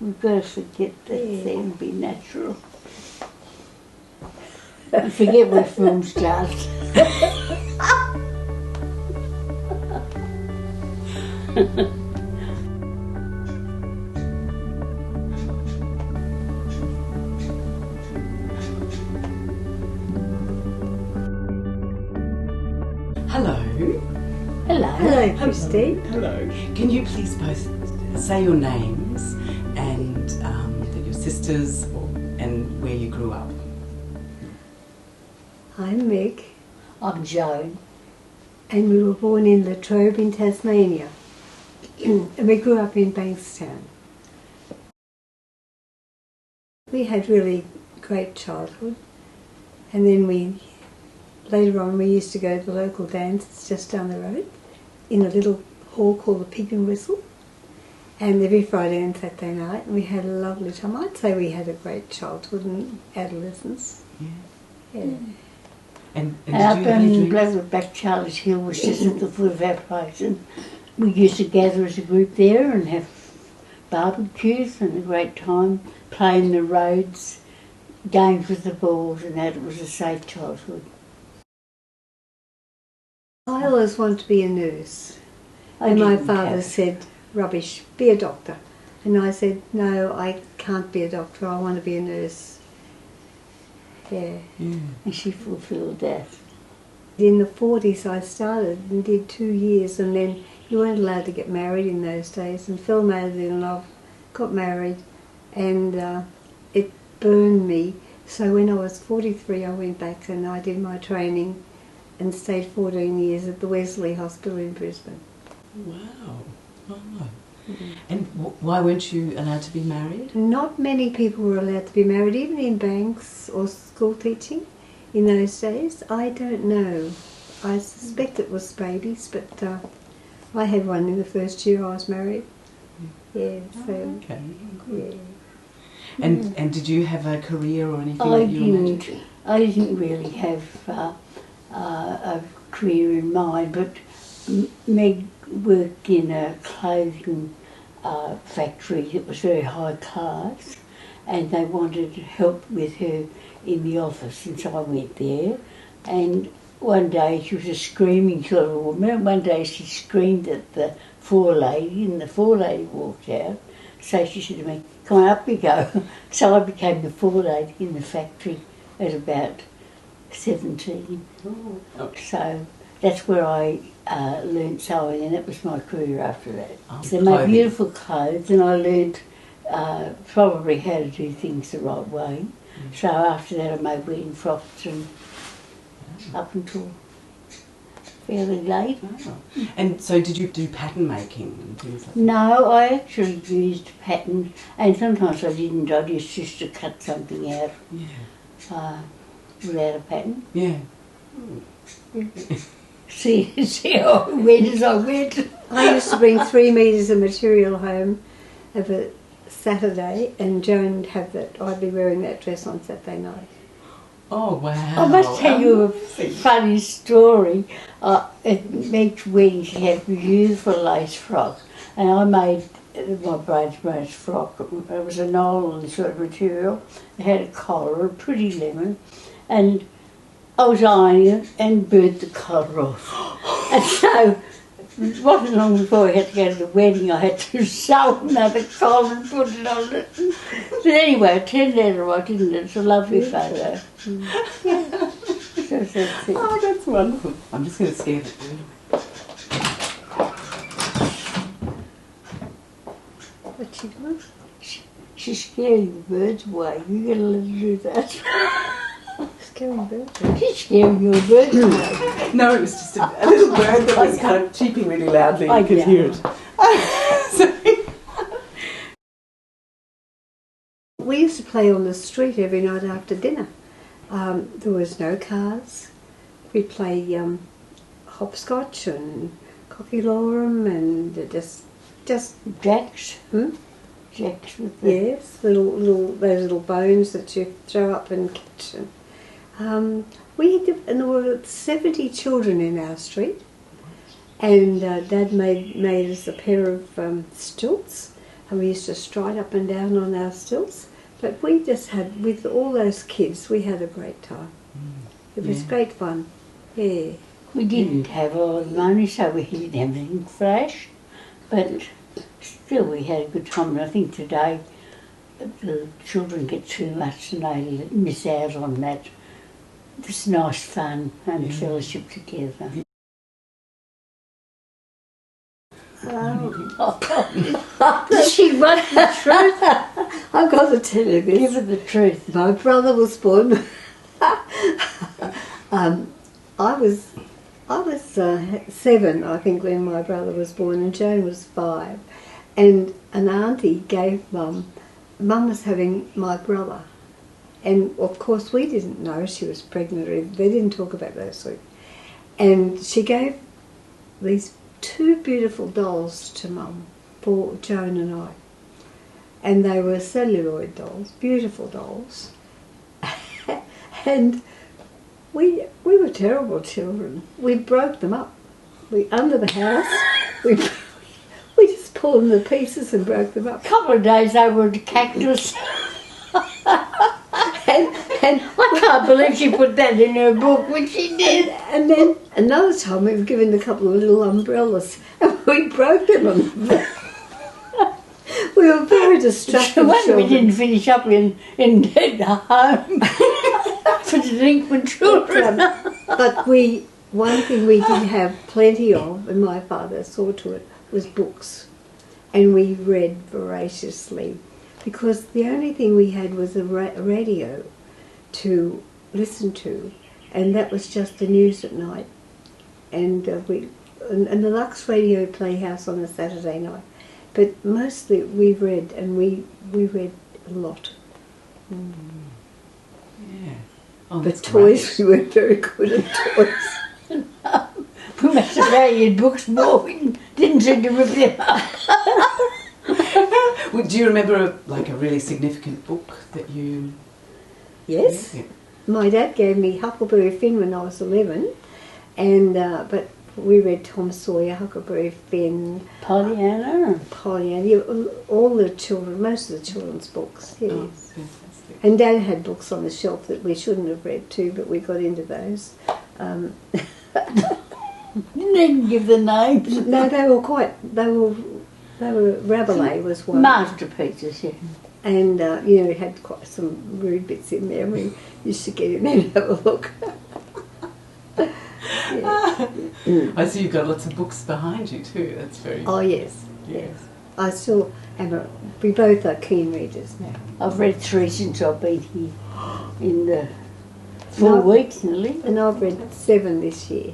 We've got to forget that thing and be natural. And forget where film starts. Hello. Hello. Hello, Christine. Hello. Can you please both say your names and your sisters and where you grew up? I'm Meg, I'm Joan. and we were born in Brisbane in Tasmania. And we grew up in Bankstown. We had really great childhood, and then later on we used to go to the local dances just down the road in a little hall called the Pig and Whistle, and every Friday and Saturday night, and we had a lovely time. I'd say we had a great childhood and adolescence. Yeah. And Our did you have any dreams? Blackwood Back Charlie's Hill was just at the foot of our place, and we used to gather as a group there and have barbecues and a great time, playing the roads, games with the balls, and that. It was a safe childhood. I always wanted to be a nurse. I And my didn't father have- said, rubbish, be a doctor. And I said, no, I can't be a doctor, I want to be a nurse. Yeah. and she fulfilled that. In the 40s I started and did 2 years, and then you weren't allowed to get married in those days, and fell madly in love, got married, and it burned me. So when I was 43 I went back and I did my training and stayed 14 years at the Wesley Hospital in Brisbane. Wow. Oh. And why weren't you allowed to be married? Not many people were allowed to be married, even in banks or school teaching in those days. I don't know. I suspect it was babies, but I had one in the first year I was married. Yeah, so, Okay. yeah. And did you have a career or anything I that you imagined? didn't. I didn't really have a career in mind, but Meg worked in a clothing factory that was very high class, and they wanted help with her in the office, and so I went there. And one day she was a screaming sort of woman, and one day she screamed at the forelady, and the forelady walked out. So she said to me, "Come on, up we go." So I became the forelady in the factory at about 17. Oh. So that's where I learnt sewing, and that was my career after that. Oh, So they made clothing. beautiful clothes, and I learnt probably how to do things the right way. So after that I made wedding frocks and up until fairly late. Oh. And so did you do pattern making and things like that? No, I actually used patterns, and sometimes I didn't. I just to cut something out Yeah. without a pattern. Yeah. See how I went as I went. I used to bring 3 metres of material home of a Saturday, and Joan would have that. I'd be wearing that dress on Saturday night. Oh, wow. I must tell you a funny story. At Meg's wedding she had a beautiful lace frock, and I made my bridesmaid's frock. It was a nylon sort of material. It had a collar, a pretty lemon, and I was ironing it and burnt the collar off. And so it wasn't long before I had to go to the wedding. I had to sew another collar and put it on it. But anyway, it turned out all right, didn't it? It's a lovely photo. Yeah. So that's it. Oh, that's wonderful. I'm just going to scare the bird away. What's she doing? She's scaring the birds away. You gotta let her do that. Scaring birds. She's scaring your birds away. No, it was just a little bird that was kind of cheeping really loudly. I You could know. hear it. Sorry. We used to play on the street every night after dinner. There was no cars. We'd play hopscotch and cocky lorem and just Jacks. Jacks with the... yes, those little bones that you throw up and catch. And there were 70 children in our street, and Dad made us a pair of stilts, and we used to stride up and down on our stilts. But we just had, with all those kids, we had a great time. It was great fun. Yeah. We didn't have a lot of money, so we didn't have anything flash, but still we had a good time. And I think today the children get too much and they miss out on that. It's nice fun and fellowship together. Does she want the truth? I've got to tell you this. Give her the truth. My brother was born. I was 7, I think, when my brother was born, and Joan was 5. And an auntie gave Mum was having my brother. And of course we didn't know she was pregnant, or they didn't talk about those things. And she gave these 2 beautiful dolls to Mum for Joan and I. And they were celluloid dolls, beautiful dolls. And we were terrible children. We broke them up. Under the house, we just pulled them to pieces and broke them up. A couple of days they were a cactus. And I can't believe she put that in her book when she did. And then another time we were given a couple of little umbrellas and we broke them. We were very destructive One children. we didn't finish up in home for delinquent children. But one thing we did have plenty of, and my father saw to it, was books. And we read voraciously, because the only thing we had was a radio to listen to, and that was just the news at night. And and the Lux Radio Playhouse on a Saturday night. But mostly we read, and we read a lot. Yeah. Oh, But that's toys, great. we weren't very good at toys. We must have valued books more. We didn't seem to rip them up. Well, do you remember a really significant book that you... Yes. Yeah. My dad gave me Huckleberry Finn when I was 11, and but we read Tom Sawyer, Huckleberry Finn, Pollyanna. Pollyanna, yeah, all the children, most of the children's books, yes. Oh, fantastic. And Dad had books on the shelf that we shouldn't have read too, but we got into those. Didn't even give the names. No, they were Rabelais was one. Masterpieces, yeah. And, it had quite some rude bits in there. We used to get in there and have a look. Yeah. I see you've got lots of books behind you too. That's very... Oh, yes, Yeah. yes. I still am we both are keen readers now. I've read 3 since I've been here in the 4 No. weeks nearly. And I've read 7 this year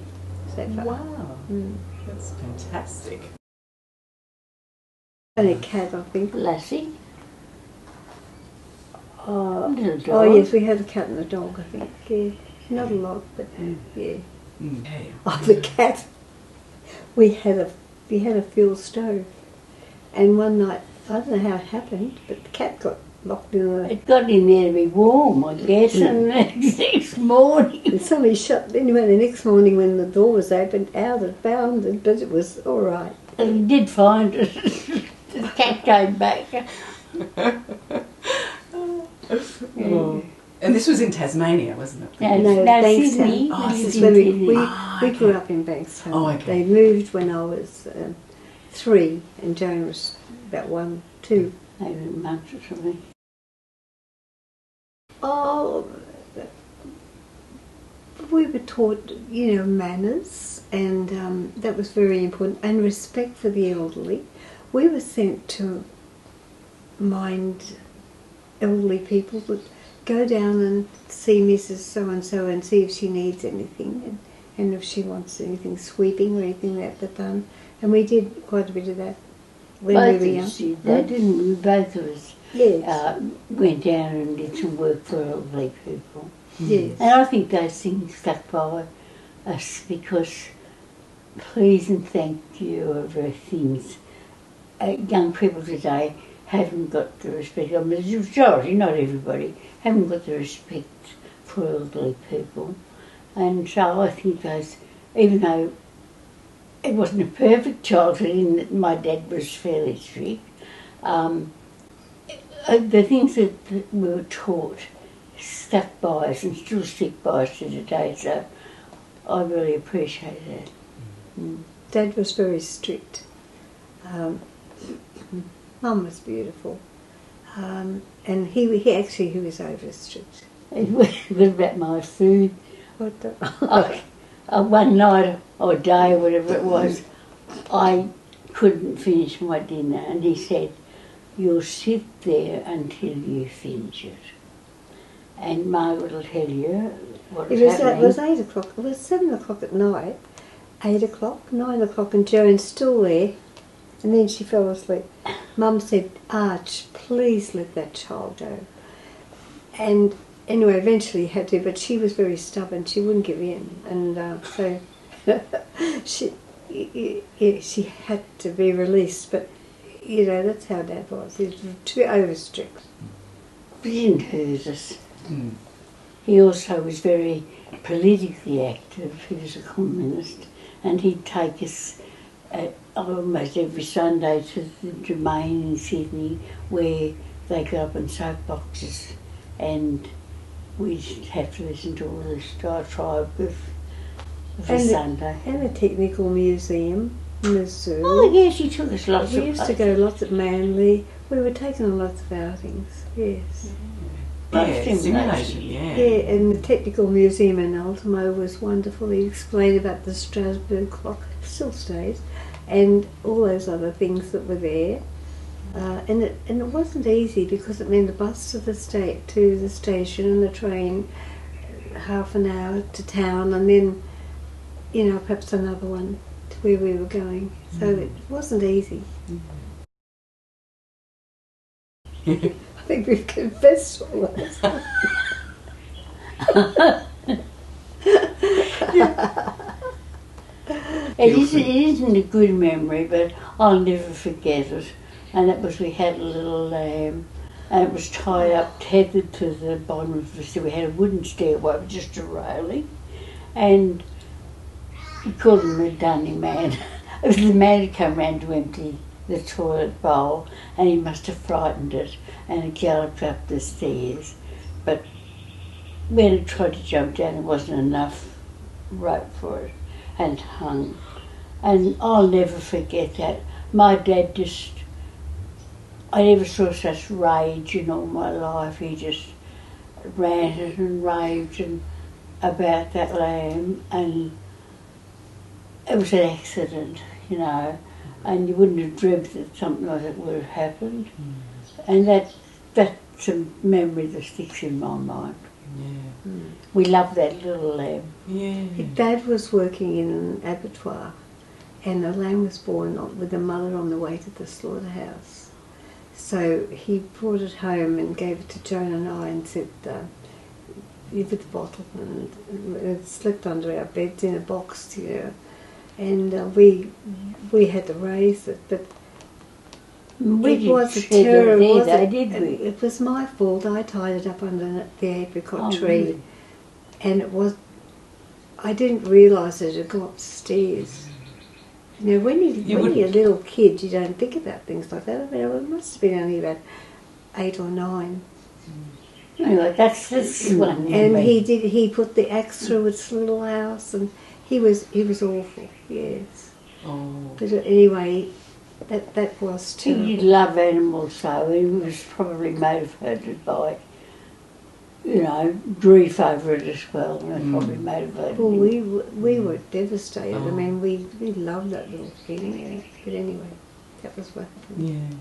so far. Wow. Mm. That's fantastic. And a cat, I think. Lassie. Oh, Little dog. oh, yes, we had a cat and a dog, I think. Yeah. Not a lot, but yeah. Okay. Oh, the cat. We had a fuel stove, and one night, I don't know how it happened, but the cat got locked in the... It got in there to be warm, I guess, and the next morning. And somebody shut... Anyway, the next morning when the door was opened, out it bounded, but it was all right. And we did find it. The cat came back. Oh. And this was in Tasmania, wasn't it? No, No, no, Bankstown. Sydney. Oh, We lived This is in when Sydney. we grew up in Bankstown. Oh, okay. They moved when I was 3, and Joan was about 1, 2. Maybe a month or something. Oh, we were taught, manners, and that was very important, and respect for the elderly. We were sent to mind elderly people, would go down and see Mrs. So-and-so and see if she needs anything, and if she wants anything sweeping or anything that they've done. And we did quite a bit of that when Both we were of young. us did that, didn't we? Both of us Yes, went down and did some work for elderly people. yes. And I think those things stuck by us because please and thank you are things young people today haven't got the respect. I mean, the majority, not everybody, haven't got the respect for elderly people. And so I think those, even though it wasn't a perfect childhood in that my dad was fairly strict, the things that we were taught stuck by us and still stick by us to today, so I really appreciate that. Dad was very strict. Mum was beautiful. And he was over strict. What about my food? What the? One night or day, whatever it was, I couldn't finish my dinner, and he said, "You'll sit there until you finish it." And Margaret will tell you what was happening. It was 8 o'clock. It was 7 o'clock at night. 8 o'clock, 9 o'clock, and Joan's still there. And then she fell asleep. Mum said, "Arch, please let that child go." And anyway, eventually had to, but she was very stubborn. She wouldn't give in, and so she had to be released. But you know, that's how Dad was. He was too over strict. But he didn't hurt us. He also was very politically active. He was a communist, and he'd take us almost every Sunday to the Domain in Sydney, where they got up in soapboxes, and we'd have to listen to all this diatribe of the Sunday. And the Technical Museum in the zoo. Oh yes, he took us lots of We used to go lots at Manly. We were taken on lots of outings, yes. Stimulation, yeah. Yeah, and the Technical Museum in Ultimo was wonderful. He explained about the Strasbourg clock, still stays, and all those other things that were there. And it wasn't easy because it meant the bus to the station and the train, half an hour to town, and then, you know, perhaps another one to where we were going. So it wasn't easy. I think we've confessed all that. It isn't a good memory, but I'll never forget it. And it was, we had a little lamb, and it was tied up, tethered to the bottom of the stair. We had a wooden stairway with just a railing, and we called him a dunny man. It was the man who came round to empty the toilet bowl, and he must have frightened it, and it galloped up the stairs. But when it tried to jump down, there wasn't enough rope for it, and it hung. And I'll never forget that. My dad just, I never saw such rage in all my life. He just ranted and raved about that lamb, and it was an accident, you know, and you wouldn't have dreamt that something like that would have happened. And that's a memory that sticks in my mind. Yeah. We loved that little lamb. Yeah. Dad was working in an abattoir, and the lamb was born with the mother on the way to the slaughterhouse. So he brought it home and gave it to Joan and I and said, with the bottle, and it slipped under our beds in a box, you know, and we had to raise it, but it was a terror, wasn't it? It was my fault. I tied it up under the apricot tree, really? and it was. I didn't realise it had gone upstairs. You know, when you're a little kid, you don't think about things like that. I mean, it must have been only about 8 or 9. Anyway, that's one. And he put the axe through its little house, and he was awful. Yes. Oh. But anyway, that was terrible. He did love animals, so he was probably motivated by, you know, grief over it as well. And probably motivated Well, him. we were devastated. I mean, we loved that little thing. Yeah. But anyway, that was what happened. Yeah.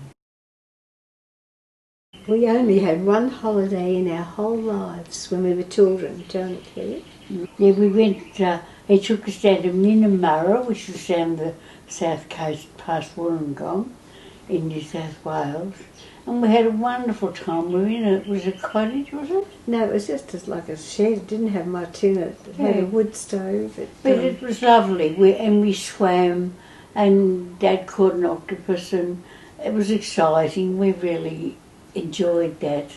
We only had one holiday in our whole lives when we were children. Joan will tell you. Yeah, we went, he took us down to Minnamurra, which was down the south coast past Wollongong in New South Wales. And we had a wonderful time. We were in it was a cottage, was it? No, it was just like a shed. It didn't have much in it. It had a wood stove. But it was lovely. We swam, and Dad caught an octopus, and it was exciting. We really enjoyed that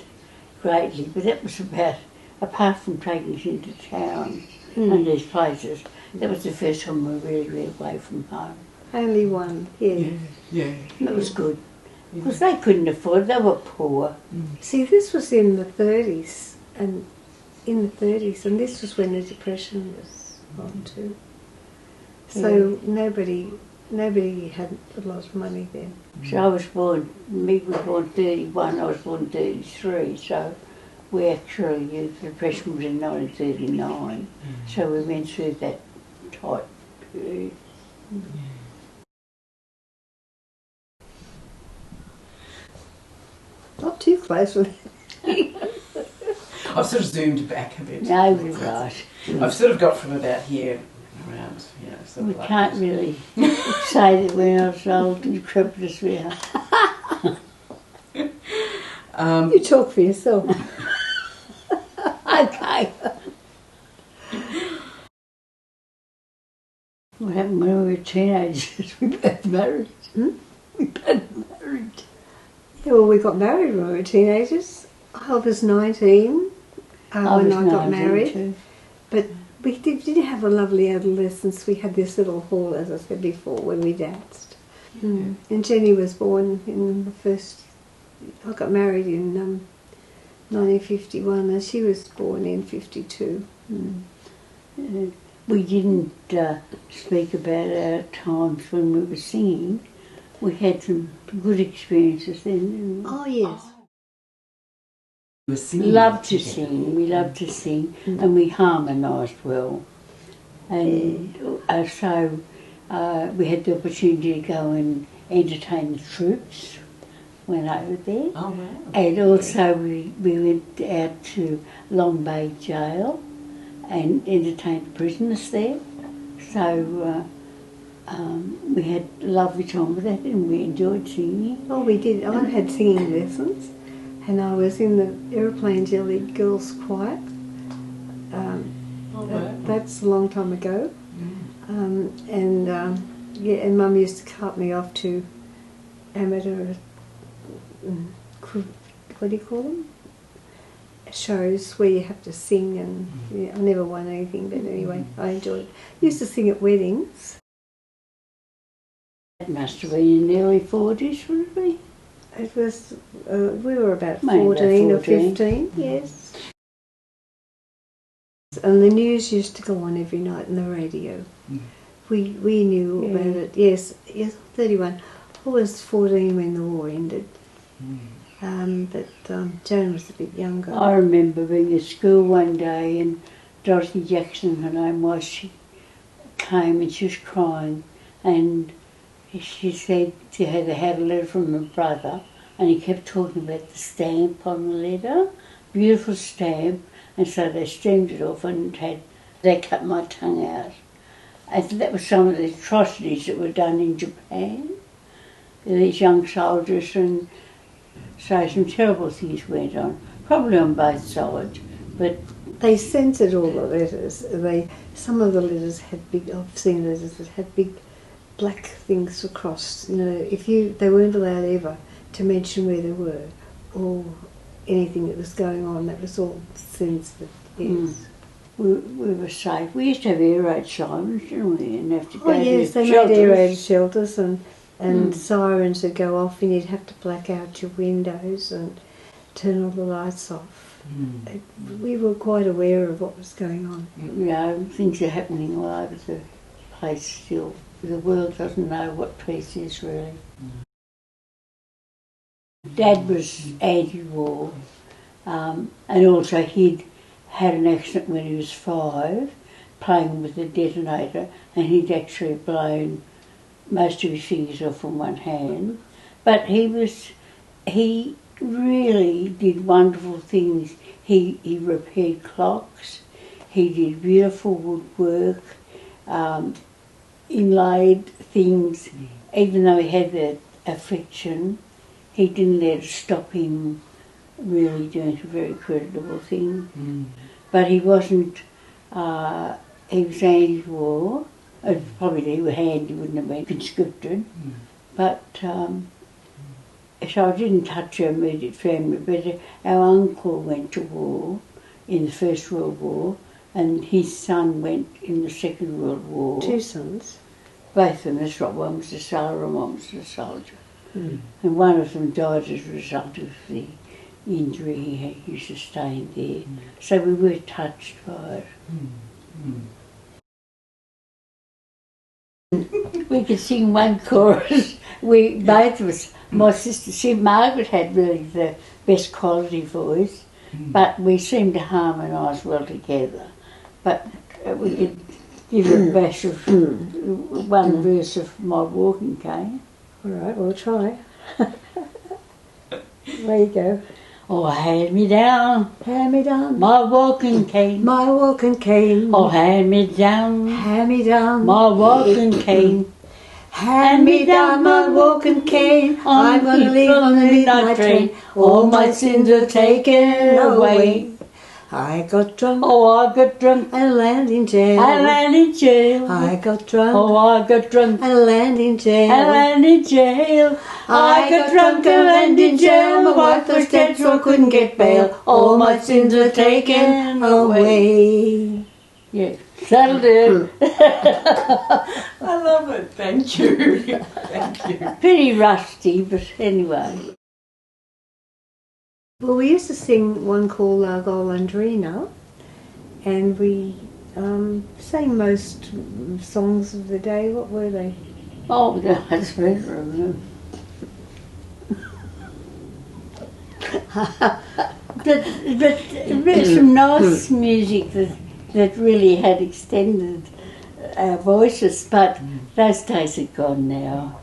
greatly. But that was about, apart from taking us into town and these places, that was the first time we really went away from home. Only one, yeah. Yeah. It was good. Because they couldn't afford, they were poor. See, this was in the 30s, and this was when the Depression was on too. So nobody had a lot of money then. So I was born, Meg was born 31, I was born 33, so we actually, the Depression was in 1939, so we went through that tight period. Not too close with I've sort of zoomed back a bit. No, you're right. I've sort of got from about here around, sort We of like can't this. really say that we're not as old and decrepit as we are. You talk for yourself. Okay. What happened when we were teenagers? We both married. We both married. Yeah, well, we got married when we were teenagers. I was 19 when I got 19 married. too. But we did have a lovely adolescence. We had this little hall, as I said before, when we danced. And Jenny was born in the first... I got married in 1951 and she was born in 52. We didn't speak about our times when we were singing. We had some good experiences then. Oh, yes. You were singing Loved to together. sing, we loved to sing, and we harmonised well. And so we had the opportunity to go and entertain the troops when over there. Oh, wow. And also we went out to Long Bay Jail and entertained prisoners there. So we had a lovely time with that and we enjoyed singing. Oh, we did. I had singing lessons and I was in the Aeroplane Jelly Girls Choir. That's a long time ago. And Mum used to cart me off to amateur, what do you call them? Shows where you have to sing, and I never won anything, but anyway, I enjoyed it. Used to sing at weddings. It must have been in the early 40s, would it be? It was, we were about Maybe about 14 or 14. 15, yes. And the news used to go on every night on the radio. We knew about it. Yes, 31. I was 14 when the war ended. But Joan was a bit younger. I remember being at school one day and Dorothy Jackson, her name was, she came and she was crying and she said she had a letter from her brother and he kept talking about the stamp on the letter, beautiful stamp, and so they steamed it off and they cut my tongue out. And that was some of the atrocities that were done in Japan. These young soldiers, and so some terrible things went on, probably on both sides, but they censored all the letters. Some of the letters had I've seen letters that had big black things across. You know, they weren't allowed ever to mention where they were or anything that was going on. That was all censored. Yes. We were safe. We used to have air raid sirens, didn't we? And have to go yes, to they shelters. made air raid shelters and sirens would go off and you'd have to black out your windows and turn all the lights off. We were quite aware of what was going on. You know, things are happening all over the place still. The world doesn't know what peace is really. Dad was anti-war, and also he'd had an accident when he was 5, playing with a detonator, and he'd actually blown most of his fingers off on one hand. But he really did wonderful things. He repaired clocks, he did beautiful woodwork, inlaid things. Even though he had that affliction, he didn't let it stop him really doing a very creditable thing. But he wasn't, he was anti-war. Probably he was handy, he wouldn't have been conscripted. But, so I didn't touch our immediate family, but our uncle went to war in the First World War, and his son went in the Second World War. 2 sons. Both of them, that's right, one was a sailor and one was a soldier. And one of them died as a result of the injury he sustained there. So we were touched by it. We could sing one chorus. We both of us, my sister, Margaret had really the best quality voice, but we seemed to harmonise well together. But we could give a bash of one verse of My Walking Cane. All right, we'll try. There you go. Oh, hand me down, my walking cane. My walking cane. Oh, hand me down, My my walking cane. Hand me down my walking cane. I'm gonna leave on the midnight train. All my sins are taken away. I got drunk. Oh, I got drunk and landed in jail. and landed in jail. I got drunk. Oh, I got drunk and landed in jail. and landed in jail. I got drunk and landed in jail. My wife was dead, so I couldn't get bail. All my sins were taken away. Yeah, that'll do. I love it. Thank you. Thank you. Pretty rusty, but anyway. Well, we used to sing one called Golandrina, and we sang most songs of the day. What were they? Oh, that's better of them. but there's some nice music that really had extended our voices, but those days are gone now.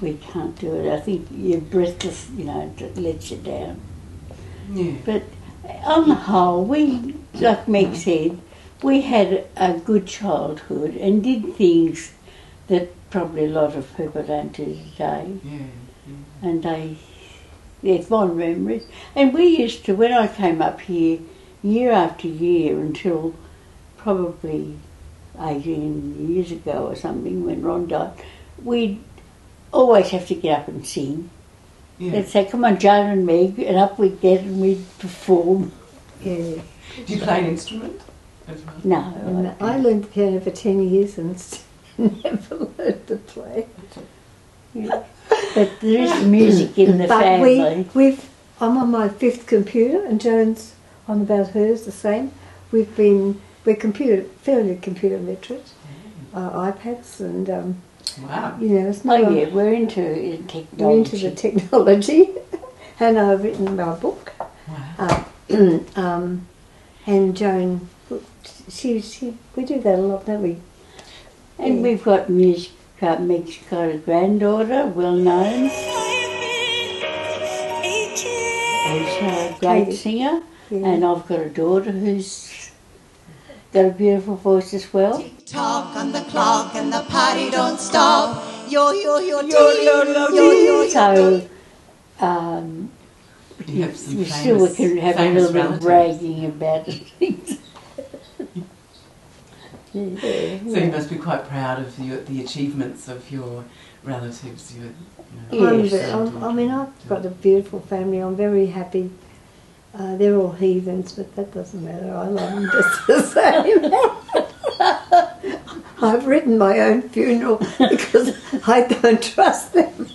We can't do it. I think you're breathless, it lets you down. Yeah. But on the whole, we, like Meg said, we had a good childhood and did things that probably a lot of people don't do today. Yeah. And they're fond memories. And we used to, when I came up here, year after year until probably 18 years ago or something, when Ron died, we'd always have to get up and sing. Yeah. They'd say, come on, Joan and Meg, and up we'd get and we'd perform. Yeah. Do you play an instrument as well? No. And I learned the piano for 10 years and never learned to play. Yeah. But there is music in the But family. I'm on my 5th computer, and Joan's on about hers, the same. We're fairly computer literate, iPads, and Wow. it's not. We're into technology. We're into the technology, and I've written my book. Wow. And Joan, we do that a lot, don't we? And we've got music. Meg's got a granddaughter, well known. Who's a great singer. Yeah. And I've got a daughter who's got a beautiful voice as well. Talk on the clock and the party don't stop. Yo, yo, yo, So, Do you have some we still can have a little bit of bragging about it. So you must be quite proud of the achievements of your relatives. Yes. I've got a beautiful family. I'm very happy. They're all heathens, but that doesn't matter. I love them just the same. I've written my own funeral because I don't trust them.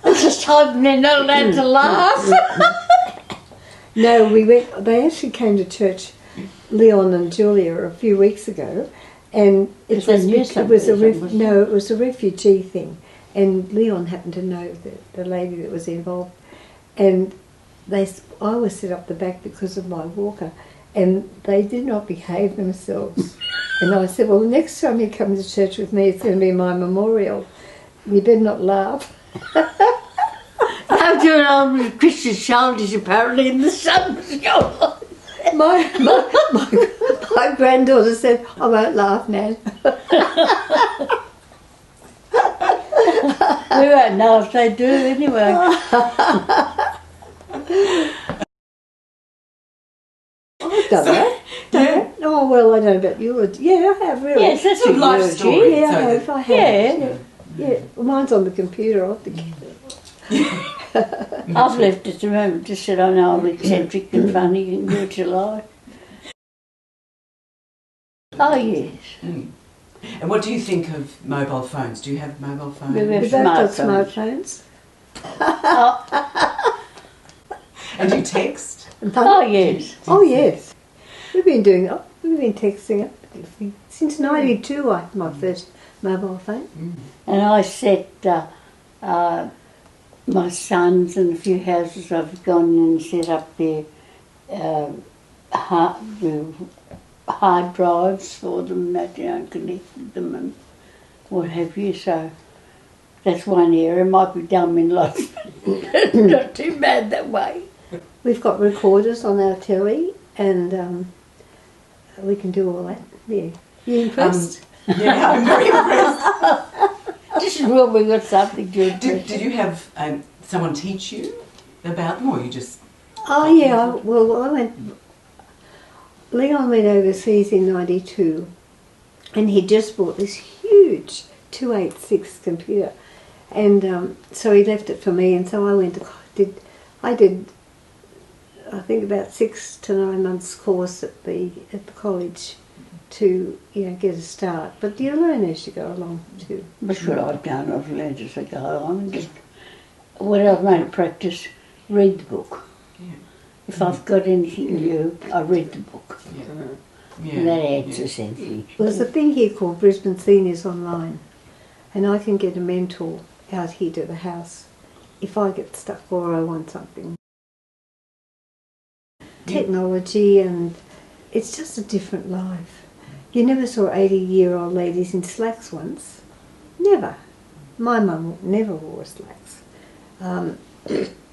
It's just hoping they're not allowed to laugh. No, they actually came to church, Leon and Julia, a few weeks ago, and it was a refugee thing, and Leon happened to know the lady that was involved, and I was set up the back because of my walker, and they did not behave themselves. And I said, well, the next time you come to church with me, it's going to be my memorial. You better not laugh. I'm doing on with Christian's shoulders apparently in the sun's gone. My granddaughter said, I won't laugh, Nan. We won't know if they do anyway. I've done that. Yeah. Oh, well, I don't know about you. Yeah, I have, really. Yes, that's It's a a life eulogy. story. Yeah, So I have. Yeah. Yeah. Well, mine's on the computer. I'll have to get it. I've left it to him, just said, I know I'm eccentric and funny and do what you like. Oh, yes. And what do you think of mobile phones? Do you have mobile phones? We have We've both got smartphones. smartphones. And do you text? Oh yes. Oh yes. We've been texting it since '92. I had my first mobile phone. And I set my sons and a few houses I've gone and set up their hard drives for them, that, you know, connected them and what have you. So that's one area. Might be dumb in life, but not too bad that way. We've got recorders on our telly, and we can do all that. Yeah. You impressed? Yeah, I'm very impressed. This is where we got something to do. Did you have someone teach you about them, or you just... Oh yeah, Leon went overseas in '92, and he just bought this huge 286 computer, and so he left it for me, and so I did I think about 6 to 9 months course at the college to, you know, get a start. But you learn as you go along too. That's what I've done. I've learned as I go along. And just what I've made a practice, read the book. Yeah. If I've got anything new, I read the book. Yeah. And that answers anything. Well, there's a thing here called Brisbane Seniors Online, and I can get a mentor out here to the house if I get stuck or I want something. Technology, and it's just a different life. You never saw 80-year-old ladies in slacks once. Never. My mum never wore slacks.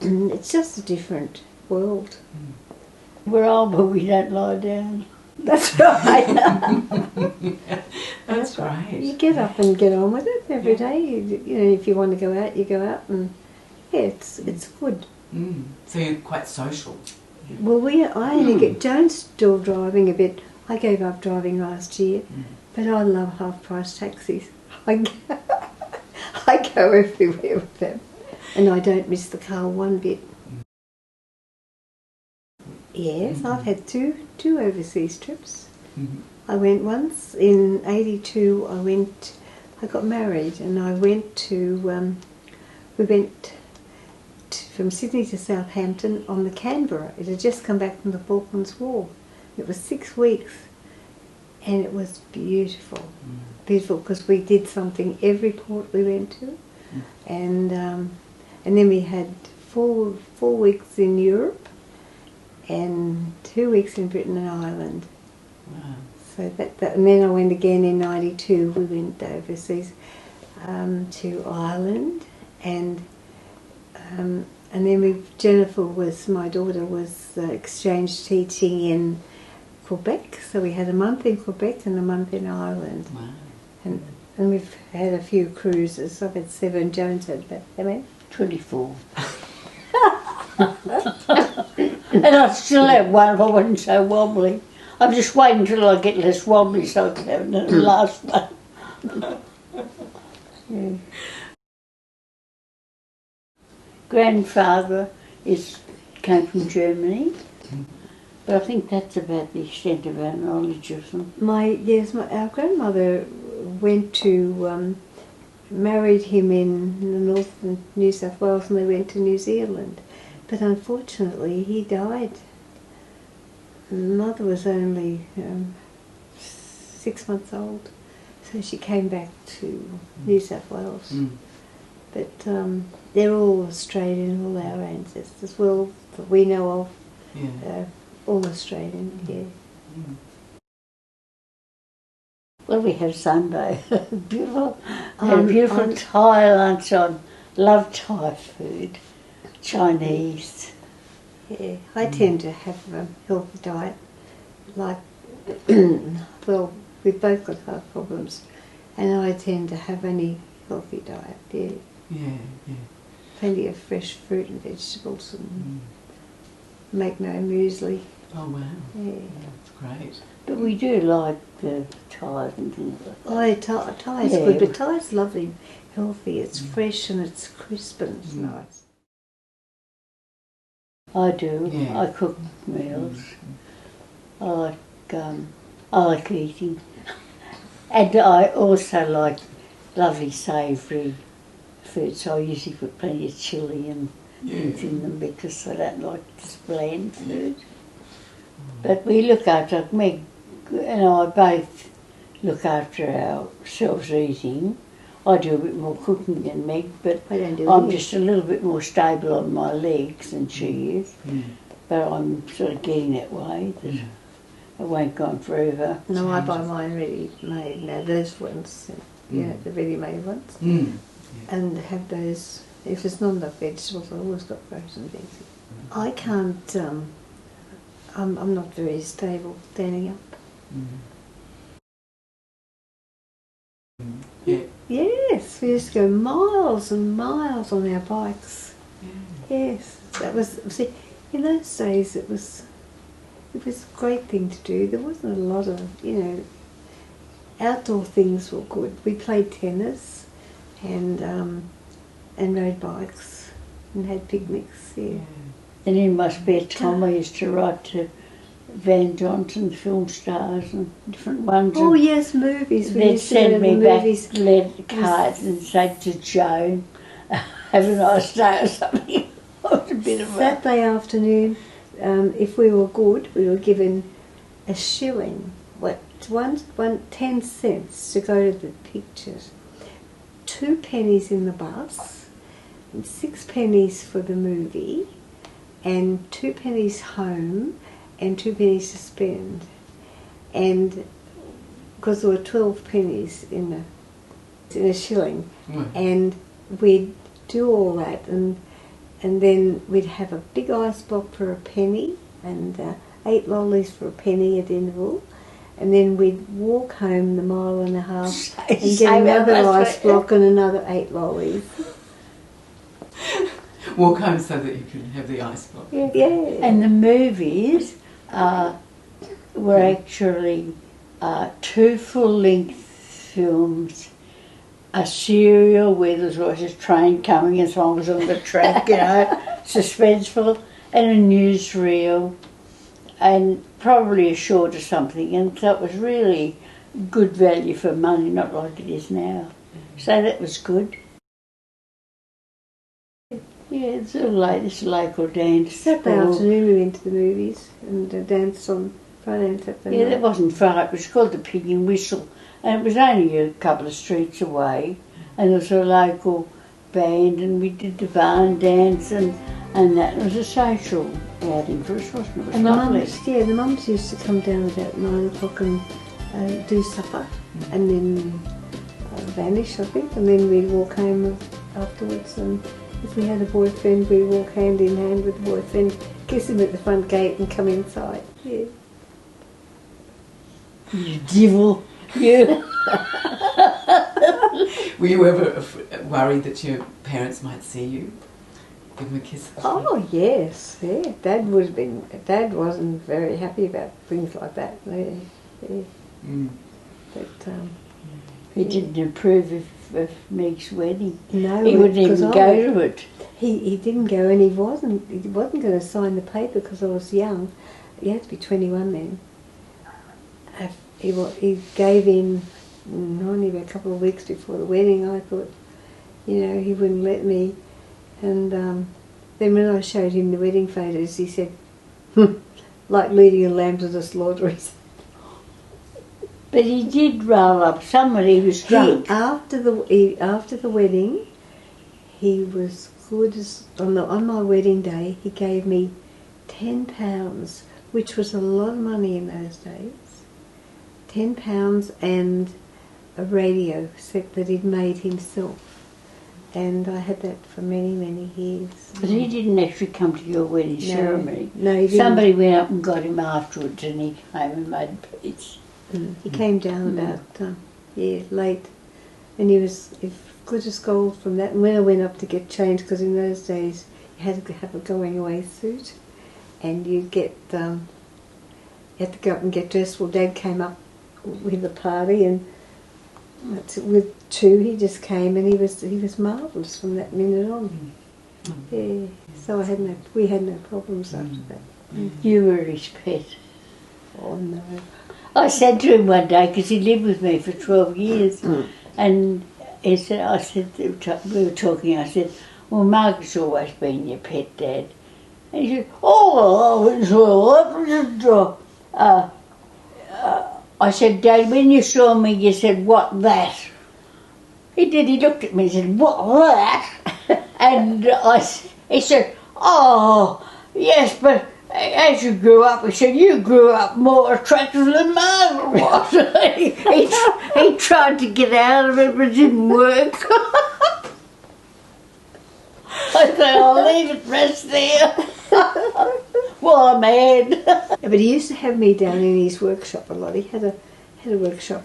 It's just a different world. We're old, but we don't lie down. That's right. That's right. You get up and get on with it every day. You know, if you want to go out, you go out, and yeah, it's good. So you're quite social. Well, I only get Joan's still driving a bit. I gave up driving last year, but I love half-price taxis. I go everywhere with them, and I don't miss the car one bit. Yes, I've had two overseas trips. I went once in '82. I got married, and I went to. We went from Sydney to Southampton on the Canberra. It had just come back from the Falklands War. It was 6 weeks, and it was beautiful. Beautiful, because we did something every port we went to, and then we had four weeks in Europe and 2 weeks in Britain and Ireland. Wow. So that and then I went again in '92. We went overseas to Ireland, and then Jennifer my daughter was exchange teaching in Quebec, so we had a month in Quebec and a month in Ireland. Wow. And we've had a few cruises. I've had 7, Joan's had about how many? 24. And I still have one if I wasn't so wobbly. I'm just waiting until I get less wobbly so I can have the last one. Yeah. Grandfather came from Germany, but I think that's about the extent of our knowledge of them. Our grandmother went to married him in the northern New South Wales, and they went to New Zealand. But unfortunately, he died. Mother was only 6 months old, so she came back to New South Wales. But they're all Australian, all our ancestors, well, that we know of, all Australian, yeah. Well, we had Sunday. Beautiful. Had a beautiful Thai lunch on. Love Thai food. Chinese. Yeah, I tend to have a healthy diet. Like, well, we've both got heart problems, and I tend to have any healthy diet. Yeah. Yeah. Plenty of fresh fruit and vegetables, and make no muesli. Oh wow. Yeah. That's great. But we do like the Thai and things like that. Oh, Thai is good, but Thai is lovely, healthy. It's fresh and it's crisp and it's nice. I do. Yeah. I cook meals. I like eating. And I also like lovely savoury food, so I usually put plenty of chilli and things in them because I don't like just bland food. But we look after, Meg and I both look after ourselves eating. I do a bit more cooking than Meg, but I don't do I'm any. just a little bit more stable on my legs than she is. But I'm sort of getting that way, that it won't go on forever. No, I buy mine ready-made now, those ones, the ready-made ones. And have those, if there's not enough vegetables, I've always got frozen things. I can't, I'm not very stable standing up. Yeah. Yes, we used to go miles and miles on our bikes. Yes, that was, see, in those days it was a great thing to do. There wasn't a lot of, outdoor things were good. We played tennis and rode bikes and had picnics, And in my spare time I used to write to Van Johnson film stars and different ones. Oh yes, movies. We they'd used to go send to me the back movies. lead cards and say to Joan, have a nice day or something. It was a bit of a... Saturday afternoon, if we were good, we were given a shilling, 10 cents to go to the pictures, 2 pennies in the bus, and 6 pennies for the movie, and 2 pennies home, and 2 pennies to spend. And because there were 12 pennies in a shilling, and we'd do all that, and then we'd have a big ice block for a penny, and 8 lollies for a penny at interval, and then we'd walk home the mile and a half and get another ice block and another 8 lollies. Walk home so that you can have the ice block. Yeah. And the movies were actually 2 full-length films, a serial where there was always a train coming and someone was on the track, suspenseful, and a newsreel, and probably a short or something, and so it was really good value for money, not like it is now. So that was good. Yeah, it's a local dance. Saturday afternoon we went to the movies and danced on Friday and Saturday Yeah, night. that wasn't far. It was called the Pig and Whistle, and it was only a couple of streets away, and there was a local band, and we did the barn dance, and that was a social outing for us, wasn't it? It was And lovely. the mums used to come down about 9 o'clock and do supper, and then vanish, I think, and then we'd walk home afterwards, and if we had a boyfriend, we'd walk hand in hand with the boyfriend, kiss him at the front gate and come inside. Yeah. You devil, you. Were you ever worried that your parents might see you? Give them a kiss? Oh yes, yeah. Dad wasn't very happy about things like that. Yeah. But He didn't approve of Meg's wedding. no, He wouldn't even go to it. He didn't go, and he wasn't going to sign the paper because I was young. You had to be 21 then. He gave in only a couple of weeks before the wedding. I thought, he wouldn't let me. And then when I showed him the wedding photos, he said, like leading a lamb to the slaughter. But he did roll up somebody who was drunk. After the wedding, he was good as on my wedding day. He gave me £10, which was a lot of money in those days. £10 and a radio set that he'd made himself, and I had that for many, many years. But he didn't actually come to your wedding ceremony. No, he didn't. Somebody went up and got him afterwards, and he came and made peace. He came down about late, and he was good as gold from that. And when I went up to get changed, because in those days you had to have a going away suit, and you had to go up and get dressed. Well, Dad came up with the party, and with 2, he just came, and he was marvellous from that minute on. Yeah, so we had no problems after that. You were his pet. Oh no. I said to him one day, because he lived with me for 12 years, and he said, we were talking, I said, well, Margaret's always been your pet, Dad. And he said, I said, Dad, when you saw me, you said, what, that? He did, he looked at me and said, what, that? And he said, oh, yes, but as you grew up, he said, you grew up more attractive than Margaret was. he tried to get out of it, but it didn't work. I said, I'll leave it rest there. Well, I'm ahead. But he used to have me down in his workshop a lot. He had a workshop,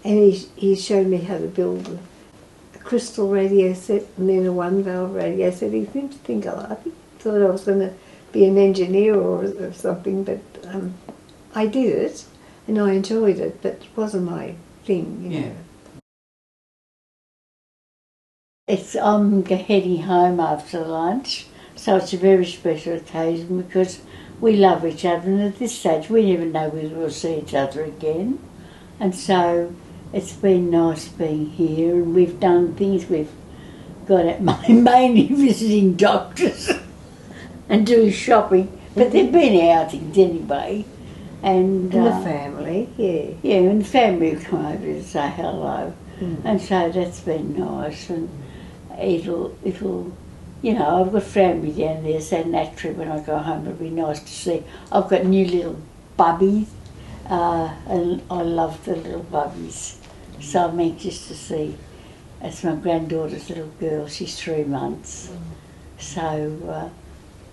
and he showed me how to build a crystal radio set and then a one-valve radio set. He seemed to think I thought I was going to be an engineer or something, but I did it and I enjoyed it, but it wasn't my thing, you know. I'm heading home after lunch, so it's a very special occasion because we love each other, and at this stage we never know whether we'll see each other again. And so it's been nice being here, and we've done things. We've got out mainly visiting doctors and doing shopping, but they've been outings anyway. And the family, yeah. Yeah, and the family will come over to say hello. And so that's been nice, and it'll, you know, I've got family down there, so naturally when I go home it'll be nice to see. I've got new little bubbies, and I love the little bubbies, so I'm anxious to see. It's my granddaughter's little girl, she's 3 months, so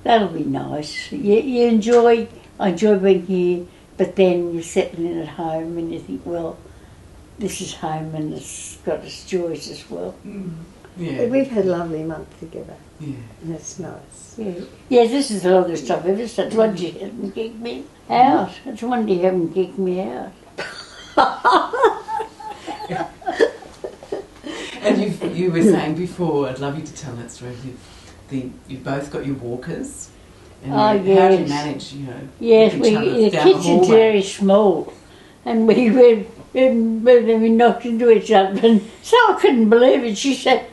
that'll be nice. I enjoy being here, but then you're settling in at home and you think, well, this is home and it's got its joys as well. Yeah. But we've had a lovely month together. Yeah. And it's nice. Yeah, this is the longest I've ever said. It's a wonder you haven't kicked me out. It's a wonder you haven't kicked me out. And you were saying before, I'd love you to tell that story. You've both got your walkers. And how do you manage, you know? Yes, each other the down the kitchen's hallway? very small, and we knocked into each other, and so I couldn't believe it. She said,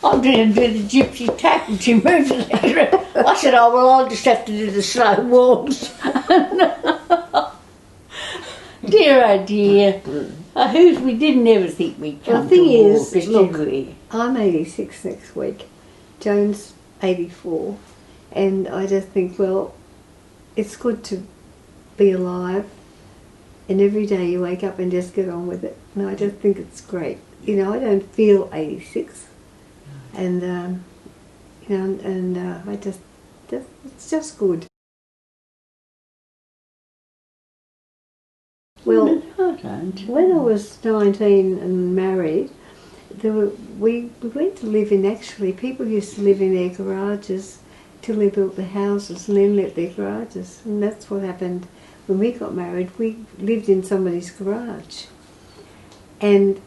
I'm going to do the gypsy tap, and she moved it. I said, oh, well, I'll just have to do the slow walks. Dear, oh dear. We didn't ever think we'd come the thing to is, walkers, look, did we? I'm 86 next week. Joan's 84. And I just think, well, it's good to be alive. And every day you wake up and just get on with it. And I just think it's great. You know, I don't feel 86. And, you know, it's just good. Well, when I was 19 and married, we went to live in, actually, people used to live in their garages till they built the houses and then let their garages. And that's what happened when we got married. We lived in somebody's garage. And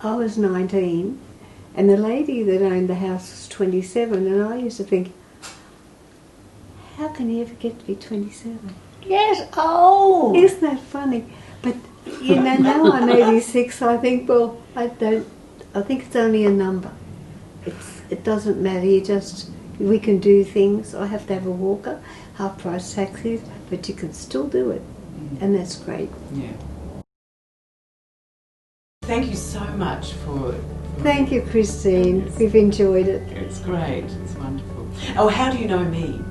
I was 19 and the lady that owned the house was 27, and I used to think, how can you ever get to be 27? Yes, oh! Isn't that funny? But, you know, now I'm 86, I think, well, I think it's only a number. It doesn't matter, we can do things. I have to have a walker, half-price taxis, but you can still do it, and that's great. Yeah. Thank you so much for Thank you, Christine. Yes. We've enjoyed it. It's great. It's wonderful. Oh, how do you know me?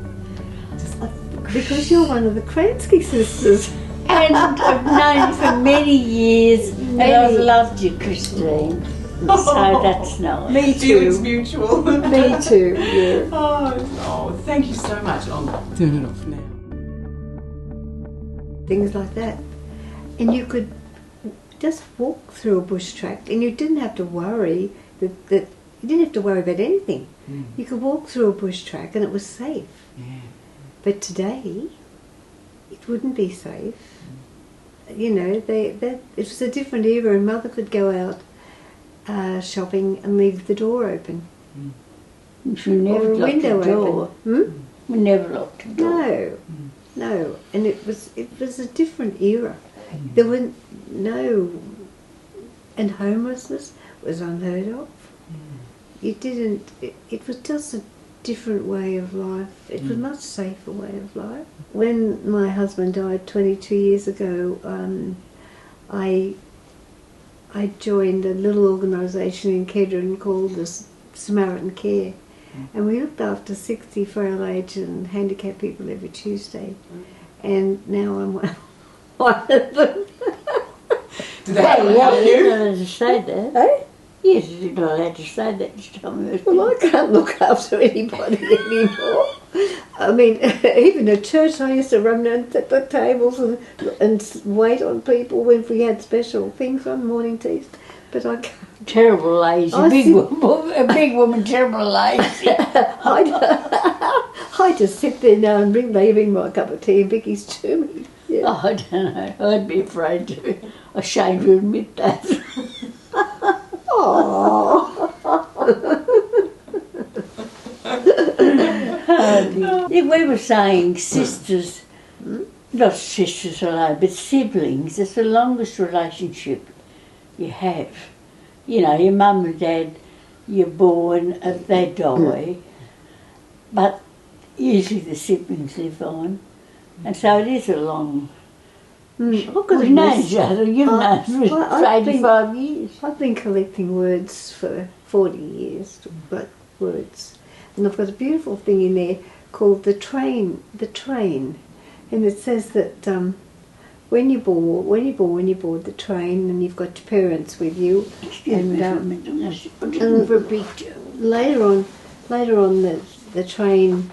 Because you're one of the Kransky sisters. And I've known you for many years, and I've loved you, Christine. So that's nice. Me Feelings too. mutual. Me too, yeah. Oh, thank you so much. I'll turn it off now. Things like that. And you could just walk through a bush track, and you didn't have to worry that you didn't have to worry about anything. You could walk through a bush track and it was safe. Yeah. But today, it wouldn't be safe. You know, it was a different era, and Mother could go out shopping and leave the door open. She never or a locked window the door. open. We never locked the door. No, No, and it was a different era. There were no, and homelessness was unheard of. It was just a different way of life. It was a much safer way of life. When my husband died 22 years ago, I joined a little organisation in Kedron called the Samaritan Care, and we looked after 60 frail-aged and handicapped people every Tuesday. And now I'm one of them. Do they help you? You're not allowed to say that. Eh? Yes, you're not allowed to say that this time. Well, I can't look after anybody anymore. I mean, even at church I used to run around at the tables and wait on people when we had special things on morning teas. But I can't. Terrible lazy. A big woman, terrible lazy. I just sit there now and they bring my cup of tea and Vicky's to me. Yeah. Oh, I don't know. I'd be ashamed to admit that. Oh. We were saying sisters, not sisters alone, but siblings. It's the longest relationship you have. You know, your mum and dad, you're born, they die, but usually the siblings live on, and so it is a long. We've known each other. You've known for 85 years. I've been collecting words for 40 years, but words, and I've got a beautiful thing in there called the train, and it says that when you board the train and you've got your parents with you, and for a picture. Later on the train,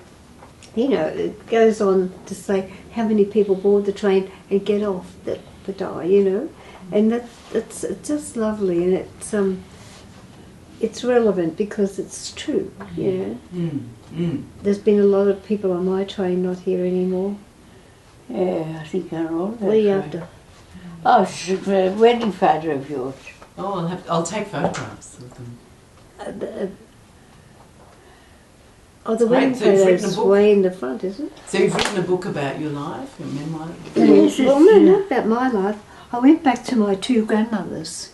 you know, it goes on to say how many people board the train and get off that die, you know, and it's just lovely, and it's relevant because it's true, you know. There's been a lot of people on my train not here anymore. Yeah, I think I know that. What are you after? Oh, it's a wedding photo of yours. Oh, I'll take photographs of them. The wedding photo's way in the front, isn't it? So you've written a book about your life, your memoir? Yes, well, no, not about my life. I went back to my two grandmothers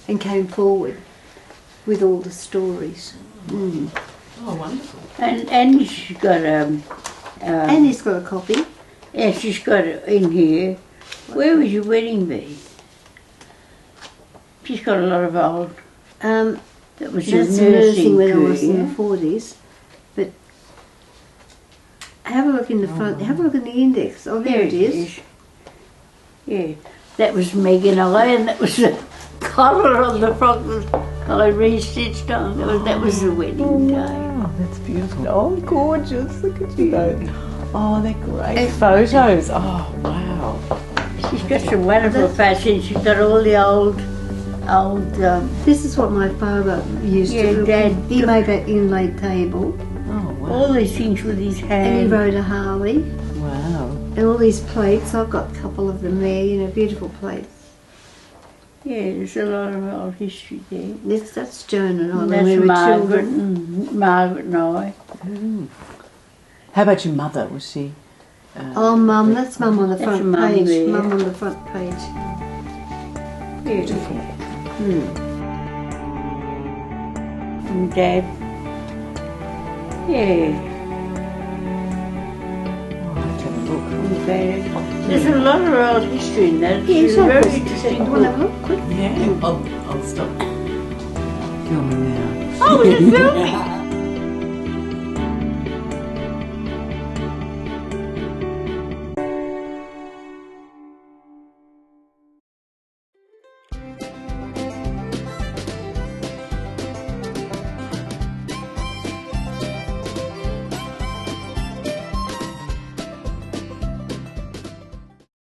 and came forward with all the stories. Oh, wonderful. And Annie's got Annie's got a copy. Yeah, she's got it in here. Where would your wedding be? She's got a lot of old. That was your nursing when I career. was in the 40s. But have a look in the front. Have a look in the index. Oh, there it is. Yeah, that was Meg and I, and that was the collar on the front that I re-stitched on. That was the wedding day. Oh, that's beautiful. Oh, gorgeous. Look at you both. Oh, they're great photos. Oh, wow. She's got some wonderful fashion. She's got all the old. This is what my father used to do. Dad. He made that inlaid table. Oh, wow. All these things with his And hand. he rode a Harley. Wow. And all these plates. I've got a couple of them there, you know, beautiful plates. Yeah, there's a lot of old history there. Yes, that's Joan and I And when we that's were Margaret children. Margaret and I. How about your mother? Was she? Oh, Mum, that's Mum on the That's front Mum page. there. Mum on the front page. Beautiful. And Dad. Yeah. Oh, let's have a look. And Dad. There's a lot of old history in that. Yeah, It's so a very do interesting you want to book. have a look? Quick. Yeah, I'll stop filming now. Oh, was it filming?